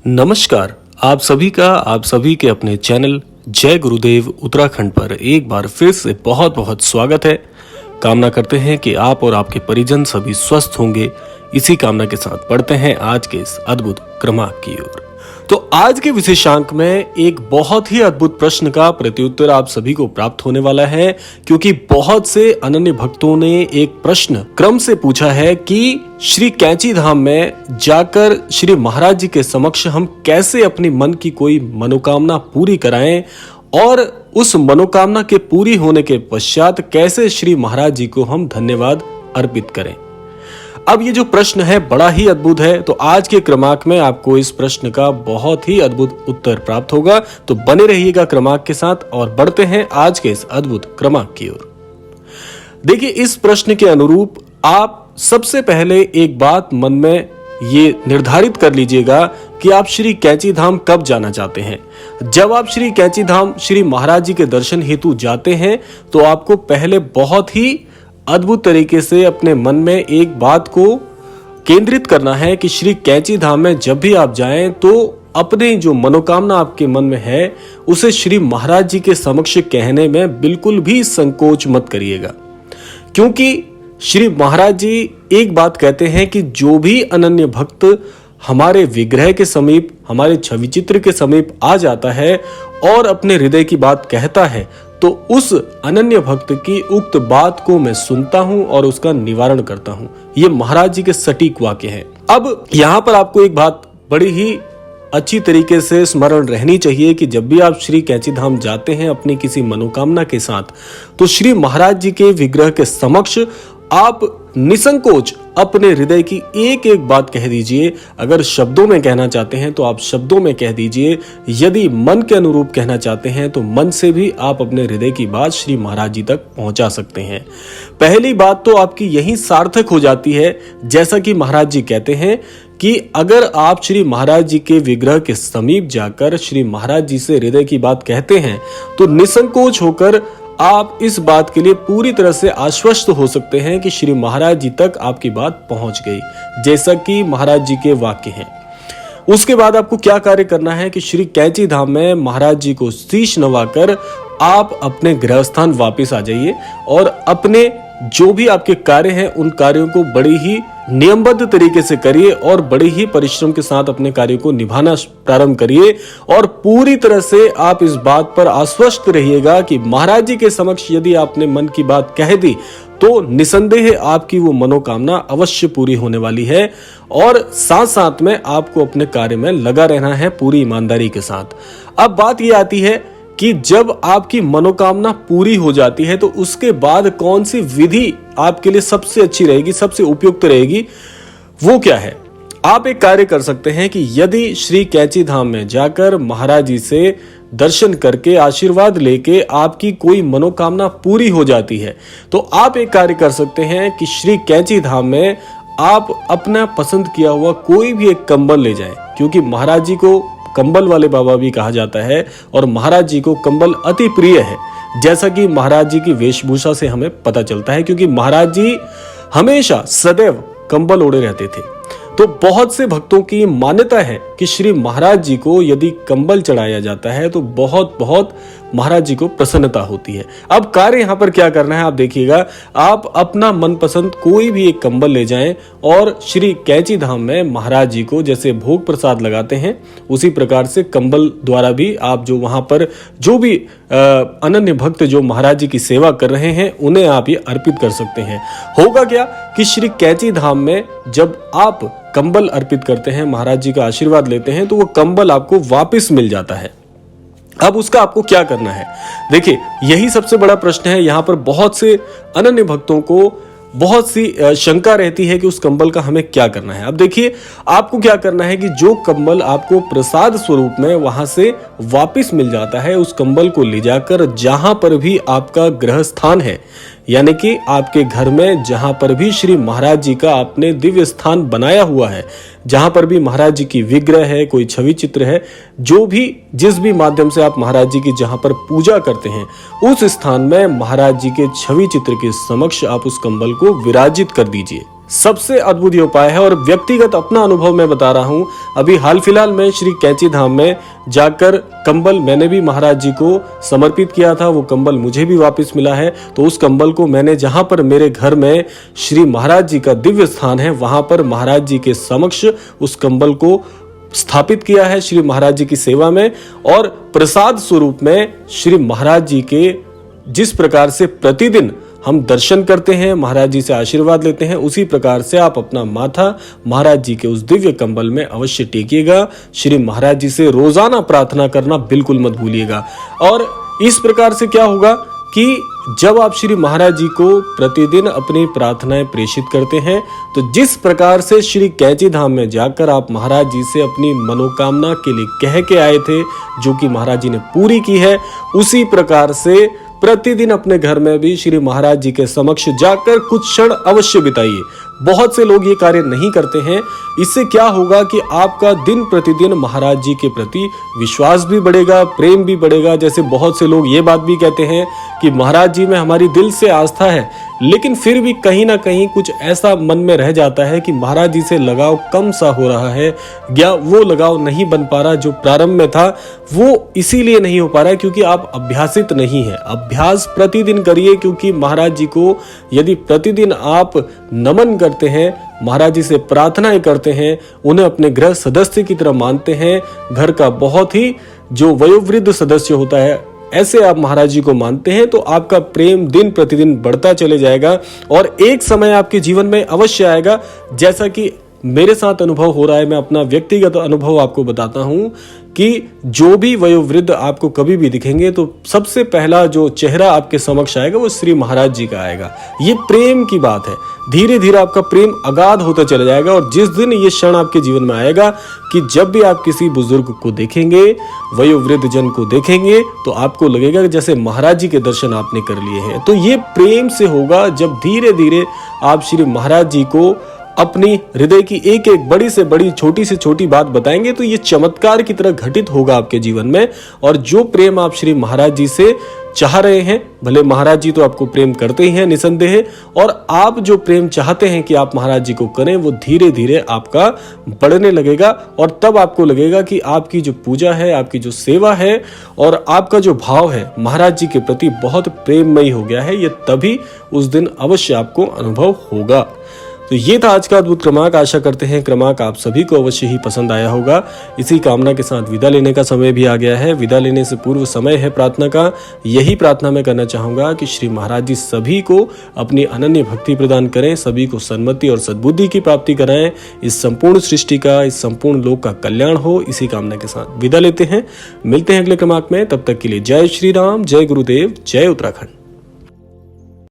नमस्कार। आप सभी के अपने चैनल जय गुरुदेव उत्तराखंड पर एक बार फिर से बहुत बहुत स्वागत है। कामना करते हैं कि आप और आपके परिजन सभी स्वस्थ होंगे। इसी कामना के साथ बढ़ते हैं आज के इस अद्भुत क्रमांक की ओर। तो आज के विशेषांक में एक बहुत ही अद्भुत प्रश्न का प्रत्युत्तर आप सभी को प्राप्त होने वाला है, क्योंकि बहुत से अनन्य भक्तों ने एक प्रश्न क्रम से पूछा है कि श्री कैंची धाम में जाकर श्री महाराज जी के समक्ष हम कैसे अपनी मन की कोई मनोकामना पूरी कराएं और उस मनोकामना के पूरी होने के पश्चात कैसे श्री महाराज जी को हम धन्यवाद अर्पित करें। अब ये जो प्रश्न है बड़ा ही अद्भुत है, तो आज के क्रमांक में आपको इस प्रश्न का बहुत ही अद्भुत उत्तर प्राप्त होगा। तो बने रहिएगा क्रमांक के साथ और बढ़ते हैं आज के इस अद्भुत क्रमांक की ओर। देखिए, इस प्रश्न के अनुरूप आप सबसे पहले एक बात मन में ये निर्धारित कर लीजिएगा कि आप श्री कैंची धाम कब जाना चाहते हैं। जब आप श्री कैंची धाम श्री महाराज जी के दर्शन हेतु जाते हैं तो आपको पहले बहुत ही अद्भुत तरीके से अपने मन में एक बात को केंद्रित करना है कि श्री कैंची धाम में जब भी आप जाएं तो अपने जो मनोकामना आपके मन में है उसे श्री महाराज जी के समक्ष कहने में बिल्कुल भी संकोच मत करिएगा, क्योंकि श्री महाराज जी एक बात कहते हैं कि जो भी अनन्य भक्त हमारे विग्रह के समीप, हमारे छवि चित्र के समीप आ जाता है और अपने हृदय की बात कहता है, तो उस अनन्य भक्त की उक्त बात को मैं सुनता हूं और उसका निवारण करता हूं। ये महाराज जी के सटीक वाक्य हैं। अब यहाँ पर आपको एक बात बड़ी ही अच्छी तरीके से स्मरण रहनी चाहिए कि जब भी आप श्री कैंची धाम जाते हैं अपनी किसी मनोकामना के साथ, तो श्री महाराज जी के विग्रह के समक्ष आप निसंकोच अपने हृदय की एक एक बात कह दीजिए। अगर शब्दों में कहना चाहते हैं तो आप शब्दों में कह दीजिए, यदि मन के अनुरूप कहना चाहते हैं तो मन से भी आप अपने हृदय की बात श्री महाराज जी तक पहुंचा सकते हैं। पहली बात तो आपकी यही सार्थक हो जाती है, जैसा कि महाराज जी कहते हैं कि अगर आप श्री महाराज जी के विग्रह के समीप जाकर श्री महाराज जी से हृदय की बात कहते हैं तो निसंकोच होकर आप इस बात के लिए पूरी तरह से आश्वस्त हो सकते हैं कि श्री महाराज जी तक आपकी बात पहुंच गई, जैसा कि महाराज जी के वाक्य हैं। उसके बाद आपको क्या कार्य करना है कि श्री कैंची धाम में महाराज जी को शीश नवाकर आप अपने गृह स्थान वापिस आ जाइए और अपने जो भी आपके कार्य हैं उन कार्यों को बड़ी ही नियमबद्ध तरीके से करिए और बड़े ही परिश्रम के साथ अपने कार्यों को निभाना प्रारंभ करिए और पूरी तरह से आप इस बात पर आश्वस्त रहिएगा कि महाराज जी के समक्ष यदि आपने मन की बात कह दी तो निसंदेह आपकी वो मनोकामना अवश्य पूरी होने वाली है। और साथ साथ में आपको अपने कार्य में लगा रहना है पूरी ईमानदारी के साथ। अब बात ये आती है कि जब आपकी मनोकामना पूरी हो जाती है तो उसके बाद कौन सी विधि आपके लिए सबसे अच्छी रहेगी, सबसे उपयुक्त रहेगी, वो क्या है। आप एक कार्य कर सकते हैं कि यदि श्री कैंची धाम में जाकर महाराज जी से दर्शन करके आशीर्वाद लेके आपकी कोई मनोकामना पूरी हो जाती है तो आप एक कार्य कर सकते हैं कि श्री कैंची धाम में आप अपना पसंद किया हुआ कोई भी एक कंबल ले जाएं, क्योंकि महाराज जी को कंबल वाले बाबा भी कहा जाता है और महाराज जी को कंबल अति प्रिय है, जैसा कि महाराज जी की वेशभूषा से हमें पता चलता है, क्योंकि महाराज जी हमेशा सदैव कंबल ओढ़े रहते थे। तो बहुत से भक्तों की मान्यता है कि श्री महाराज जी को यदि कंबल चढ़ाया जाता है तो बहुत बहुत महाराज जी को प्रसन्नता होती है। अब कार्य यहाँ पर क्या करना है आप देखिएगा, आप अपना मनपसंद कोई भी एक कंबल ले जाएं और श्री कैंची धाम में महाराज जी को जैसे भोग प्रसाद लगाते हैं उसी प्रकार से कंबल द्वारा भी आप जो वहां पर जो भी अनन्य भक्त जो महाराज जी की सेवा कर रहे हैं उन्हें आप ये अर्पित कर सकते हैं। होगा क्या कि श्री कैंची धाम में जब आप कंबल अर्पित करते हैं, महाराज जी का आशीर्वाद लेते हैं, तो वो कंबल आपको वापस मिल जाता है। अब उसका आपको क्या करना है, देखिए यही सबसे बड़ा प्रश्न है। यहाँ पर बहुत से अनन्य भक्तों को बहुत सी शंका रहती है कि उस कंबल का हमें क्या करना है। अब देखिए आपको क्या करना है कि जो कंबल आपको प्रसाद स्वरूप में वहां से वापस मिल जाता है उस कंबल को ले जाकर जहां पर भी आपका गृह स्थान है, यानी कि आपके घर में जहां पर भी श्री महाराज जी का आपने दिव्य स्थान बनाया हुआ है, जहां पर भी महाराज जी की विग्रह है, कोई छवि चित्र है, जो भी जिस भी माध्यम से आप महाराज जी की जहां पर पूजा करते हैं उस स्थान में महाराज जी के छवि चित्र के समक्ष आप उस कंबल को विराजित कर दीजिए। सबसे अद्भुत ये उपाय है। और व्यक्तिगत अपना अनुभव मैं बता रहा हूं, अभी हाल फिलहाल में श्री कैंची धाम में जाकर कंबल मैंने भी महाराज जी को समर्पित किया था, वो कंबल मुझे भी वापस मिला है। तो उस कंबल को मैंने जहां पर मेरे घर में श्री महाराज जी का दिव्य स्थान है, वहां पर महाराज जी के समक्ष उस कंबल को स्थापित किया है श्री महाराज जी की सेवा में। और प्रसाद स्वरूप में श्री महाराज जी के जिस प्रकार से प्रतिदिन हम दर्शन करते हैं, महाराज जी से आशीर्वाद लेते हैं, उसी प्रकार से आप अपना माथा महाराज जी के उस दिव्य कंबल में अवश्य टेकिएगा। श्री महाराज जी से रोजाना प्रार्थना करना बिल्कुल मत भूलिएगा। और इस प्रकार से क्या होगा कि जब आप श्री महाराज जी को प्रतिदिन अपनी प्रार्थनाएं प्रेषित करते हैं, तो जिस प्रकार से श्री कैंची धाम में जाकर आप महाराज जी से अपनी मनोकामना के लिए कह के आए थे, जो कि महाराज जी ने पूरी की है, उसी प्रकार से प्रतिदिन अपने घर में भी श्री महाराज जी के समक्ष जाकर कुछ क्षण अवश्य बिताइए। बहुत से लोग ये कार्य नहीं करते हैं। इससे क्या होगा कि आपका दिन प्रतिदिन महाराज जी के प्रति विश्वास भी बढ़ेगा, प्रेम भी बढ़ेगा। जैसे बहुत से लोग ये बात भी कहते हैं कि महाराज जी में हमारी दिल से आस्था है, लेकिन फिर भी कहीं ना कहीं कुछ ऐसा मन में रह जाता है कि महाराज जी से लगाव कम सा हो रहा है, या वो लगाव नहीं बन पा रहा जो प्रारंभ में था। वो इसीलिए नहीं हो पा रहा है क्योंकि आप अभ्यासित नहीं है। अभ्यास प्रतिदिन करिए, क्योंकि महाराज जी को यदि प्रतिदिन आप नमन करते हैं, महाराज जी से प्रार्थनाएं करते हैं, उन्हें अपने गृह सदस्य की तरह मानते हैं, घर का बहुत ही जो वयोवृद्ध सदस्य होता है ऐसे आप महाराज जी को मानते हैं, तो आपका प्रेम दिन प्रतिदिन बढ़ता चले जाएगा। और एक समय आपके जीवन में अवश्य आएगा, जैसा कि मेरे साथ अनुभव हो रहा है। मैं अपना व्यक्तिगत अनुभव आपको बताता हूं कि जो भी वयोवृद्ध आपको कभी भी दिखेंगे, तो सबसे पहला जो चेहरा आपके समक्ष आएगा वो श्री महाराज जी का आएगा। ये प्रेम की बात है। धीरे धीरे आपका प्रेम अगाध होता चला जाएगा। और जिस दिन ये क्षण आपके जीवन में आएगा कि जब भी आप किसी बुजुर्ग को देखेंगे, वयोवृद्ध जन को देखेंगे, तो आपको लगेगा जैसे महाराज जी के दर्शन आपने कर लिए हैं। तो ये प्रेम से होगा जब धीरे धीरे आप श्री महाराज जी को अपनी हृदय की एक एक बड़ी से बड़ी, छोटी से छोटी बात बताएंगे, तो ये चमत्कार की तरह घटित होगा आपके जीवन में। और जो प्रेम आप श्री महाराज जी से चाह रहे हैं, भले महाराज जी तो आपको प्रेम करते ही हैं निसंदेह, और आप जो प्रेम चाहते हैं कि आप महाराज जी को करें, वो धीरे धीरे आपका बढ़ने लगेगा। और तब आपको लगेगा कि आपकी जो पूजा है, आपकी जो सेवा है और आपका जो भाव है महाराज जी के प्रति बहुत प्रेममयी हो गया है। ये तभी उस दिन अवश्य आपको अनुभव होगा। तो ये था आज का अद्भुत क्रमांक। आशा करते हैं क्रमांक आप सभी को अवश्य ही पसंद आया होगा। इसी कामना के साथ विदा लेने का समय भी आ गया है। विदा लेने से पूर्व समय है प्रार्थना का। यही प्रार्थना मैं करना चाहूंगा कि श्री महाराज जी सभी को अपनी अनन्य भक्ति प्रदान करें, सभी को सन्मति और सद्बुद्धि की प्राप्ति कराएं, इस संपूर्ण सृष्टि का, इस संपूर्ण लोक का कल्याण हो। इसी कामना के साथ विदा लेते हैं। मिलते हैं अगले क्रमांक में। तब तक के लिए जय श्री राम, जय गुरुदेव, जय उत्तराखंड।